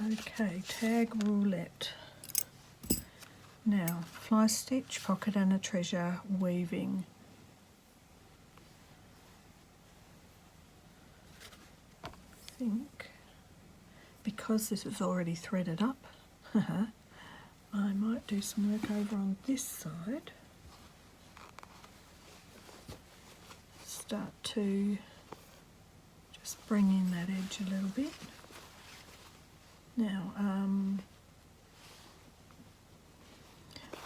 Okay, tag roulette. Now, fly stitch, pocket and a treasure, weaving. I think because this is already threaded up, I might do some work over on this side. Start to just bring in that edge a little bit. Now,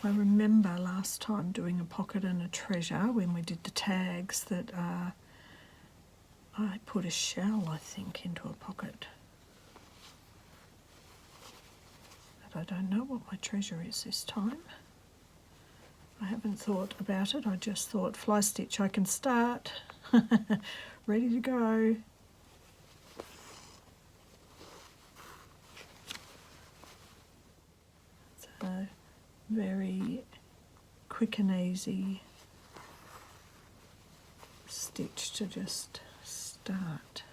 I remember last time doing a pocket and a treasure when we did the tags that I put a shell, I think, into a pocket. But I don't know what my treasure is this time. I haven't thought about it. I just thought fly stitch, I can start. Ready to go. So very quick and easy stitch to just start.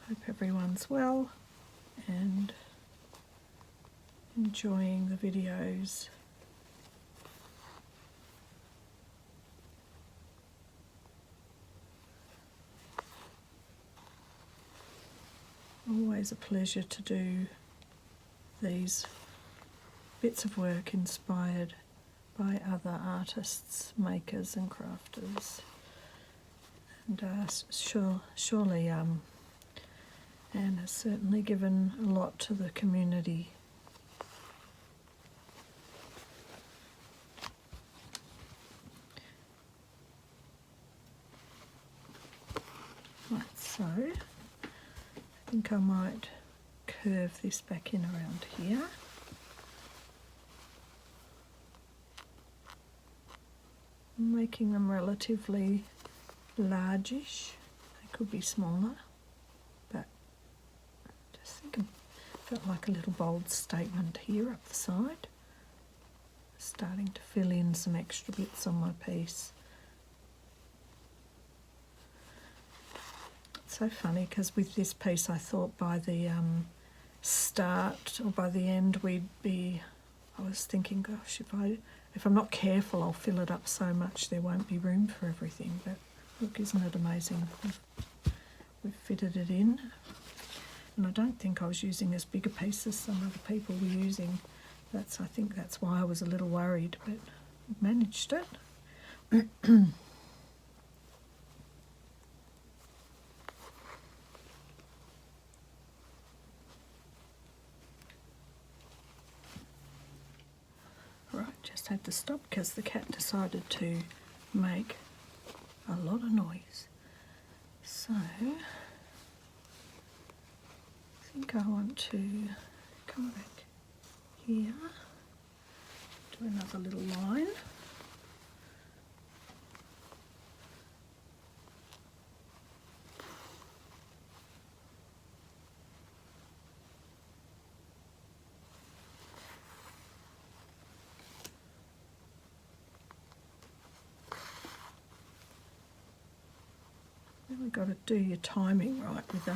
Hope everyone's well and enjoying the videos. Always a pleasure to do these bits of work inspired by other artists, makers and crafters. And surely Anne has certainly given a lot to the community. Right, so I think I might curve this back in around here. I'm making them relatively largish. They could be smaller, but just thinking, felt like a little bold statement here up the side. Starting to fill in some extra bits on my piece. It's so funny because with this piece I thought by the start or by the end I was thinking, gosh, if I'm not careful I'll fill it up so much there won't be room for everything. But look, isn't it amazing? We've fitted it in. And I don't think I was using as big a piece as some other people were using. I think that's why I was a little worried, but managed it. Right, just had to stop because the cat decided to make a lot of noise. So, I think I want to come back here, do another little line. Really got to do your timing right with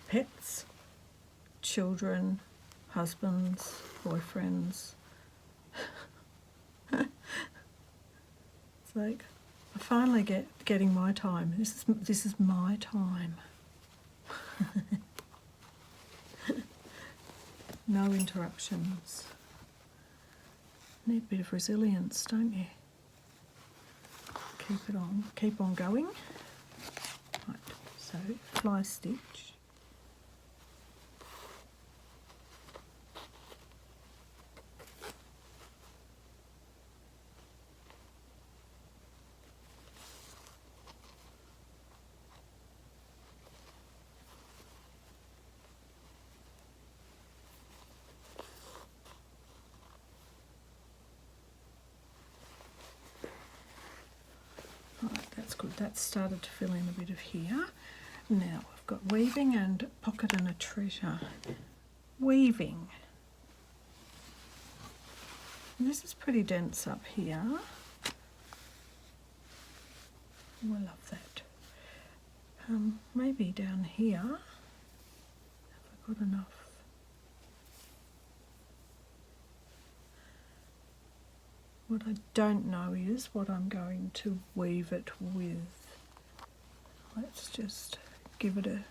pets, children, husbands, boyfriends. It's like I finally getting my time. This is my time. No interruptions. Need a bit of resilience, don't you? Keep on going. Right, so fly stitch. Right, that's good. That's started to fill in a bit of here. Now I've got weaving and pocket and a treasure. Weaving. And this is pretty dense up here. Oh, I love that. maybe down here, have I got enough? What I don't know is what I'm going to weave it with. Let's just give it a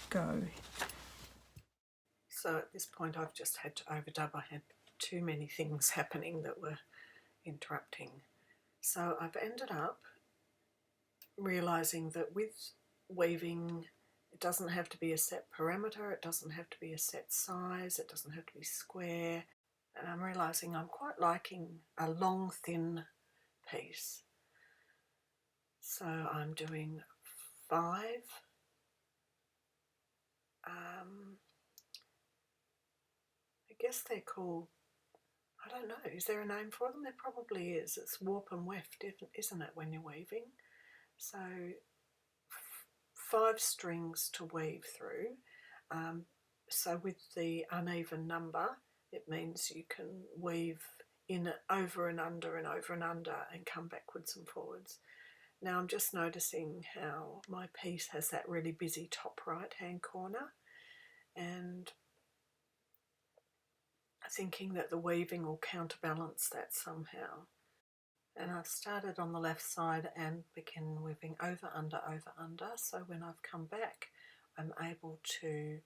go. So at this point I've just had to overdub. I had too many things happening that were interrupting. So I've ended up realising that with weaving, it doesn't have to be a set parameter, it doesn't have to be a set size, it doesn't have to be square. And I'm realising I'm quite liking a long, thin piece. So I'm doing 5. I guess they're called, I don't know, is there a name for them? There probably is. It's warp and weft, isn't it, when you're weaving? So 5 strings to weave through. So with the uneven number, it means you can weave in over and under and over and under and come backwards and forwards. Now I'm just noticing how my piece has that really busy top right hand corner, and thinking that the weaving will counterbalance that somehow. And I've started on the left side and begin weaving over, under, so when I've come back I'm able to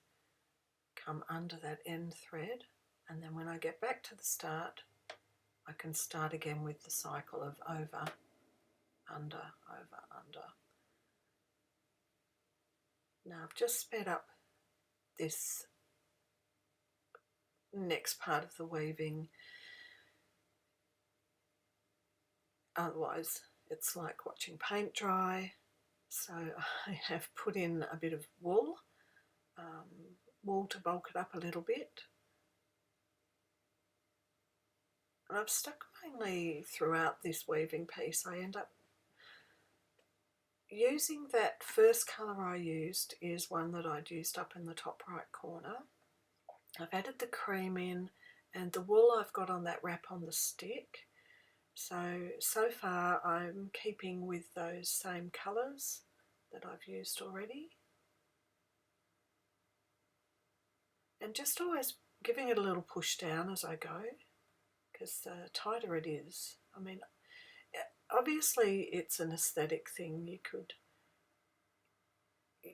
come under that end thread, and then when I get back to the start I can start again with the cycle of over, under, over, under. Now I've just sped up this next part of the weaving, otherwise it's like watching paint dry. So I have put in a bit of wool, to bulk it up a little bit. And I've stuck mainly throughout this weaving piece. I end up using that first colour I used is one that I'd used up in the top right corner. I've added the cream in, and the wool I've got on that wrap on the stick. So far I'm keeping with those same colours that I've used already. And just always giving it a little push down as I go, because the tighter it is, I mean, obviously it's an aesthetic thing.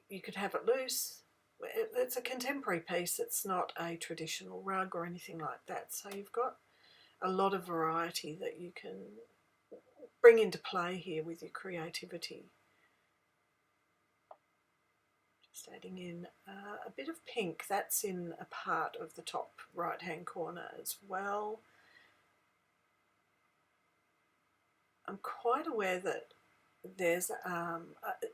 You could have it loose. It's a contemporary piece, it's not a traditional rug or anything like that, so you've got a lot of variety that you can bring into play here with your creativity. Just adding in a bit of pink, that's in a part of the top right hand corner as well. I'm quite aware that there's,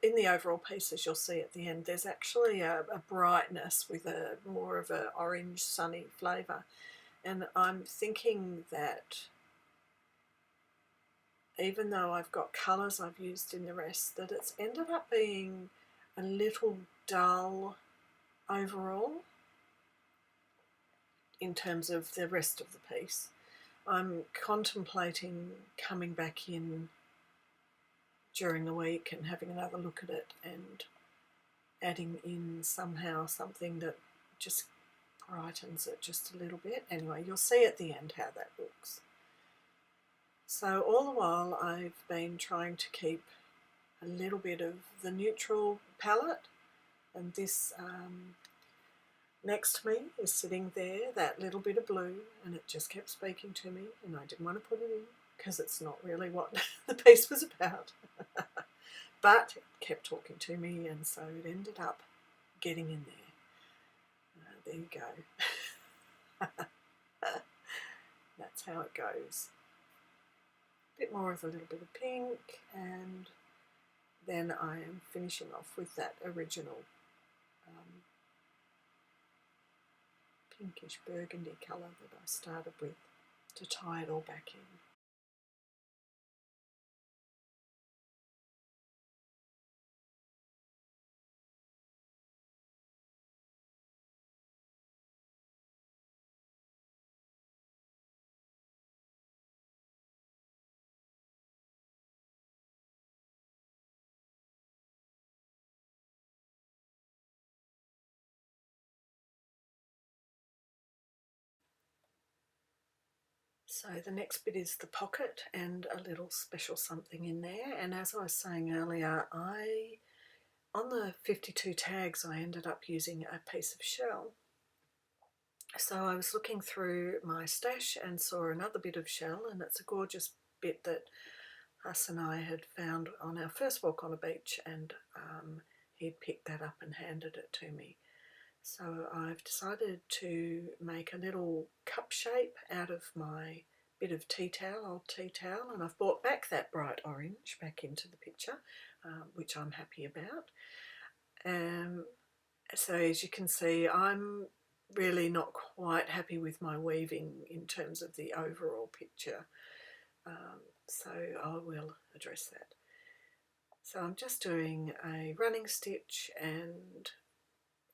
in the overall piece, as you'll see at the end, there's actually a brightness with a more of an orange sunny flavour, and I'm thinking that even though I've got colours I've used in the rest, that it's ended up being a little dull overall in terms of the rest of the piece. I'm contemplating coming back in during the week and having another look at it and adding in somehow something that just brightens it just a little bit. Anyway, you'll see at the end how that looks. So all the while I've been trying to keep a little bit of the neutral palette, and this next to me is sitting there, that little bit of blue, and it just kept speaking to me, and I didn't want to put it in because it's not really what the piece was about. But it kept talking to me, and so it ended up getting in there. There you go. That's how it goes. A bit more of a little bit of pink, and then I am finishing off with that original pinkish burgundy colour that I started with to tie it all back in. So the next bit is the pocket and a little special something in there. And as I was saying earlier, on the 52 tags I ended up using a piece of shell. So I was looking through my stash and saw another bit of shell, and it's a gorgeous bit that Huss and I had found on our first walk on a beach, and he picked that up and handed it to me. So I've decided to make a little cup shape out of my bit of old tea towel, and I've brought back that bright orange back into the picture, which I'm happy about. So as you can see, I'm really not quite happy with my weaving in terms of the overall picture, so I will address that. So I'm just doing a running stitch and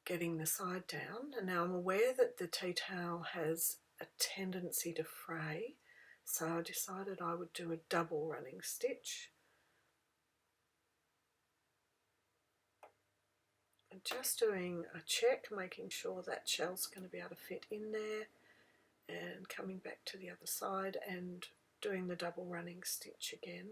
getting the side down, and now I'm aware that the tea towel has a tendency to fray, so I decided I would do a double running stitch. And just doing a check, making sure that shell's going to be able to fit in there, and coming back to the other side and doing the double running stitch again.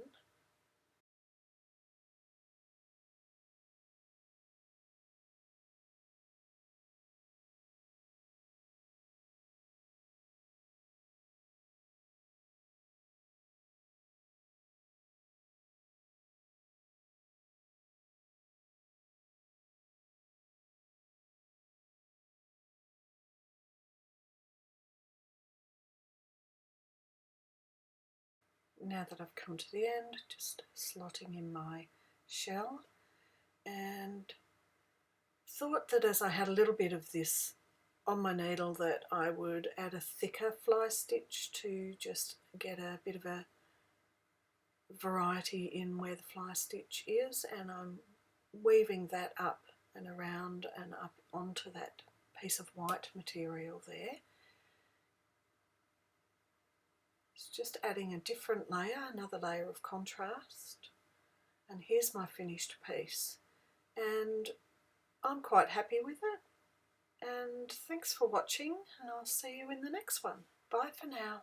Now that I've come to the end, just slotting in my shell, and thought that as I had a little bit of this on my needle that I would add a thicker fly stitch to just get a bit of a variety in where the fly stitch is, and I'm weaving that up and around and up onto that piece of white material there. It's just adding a different layer, another layer of contrast, and here's my finished piece, and I'm quite happy with it. And thanks for watching, and I'll see you in the next one. Bye for now.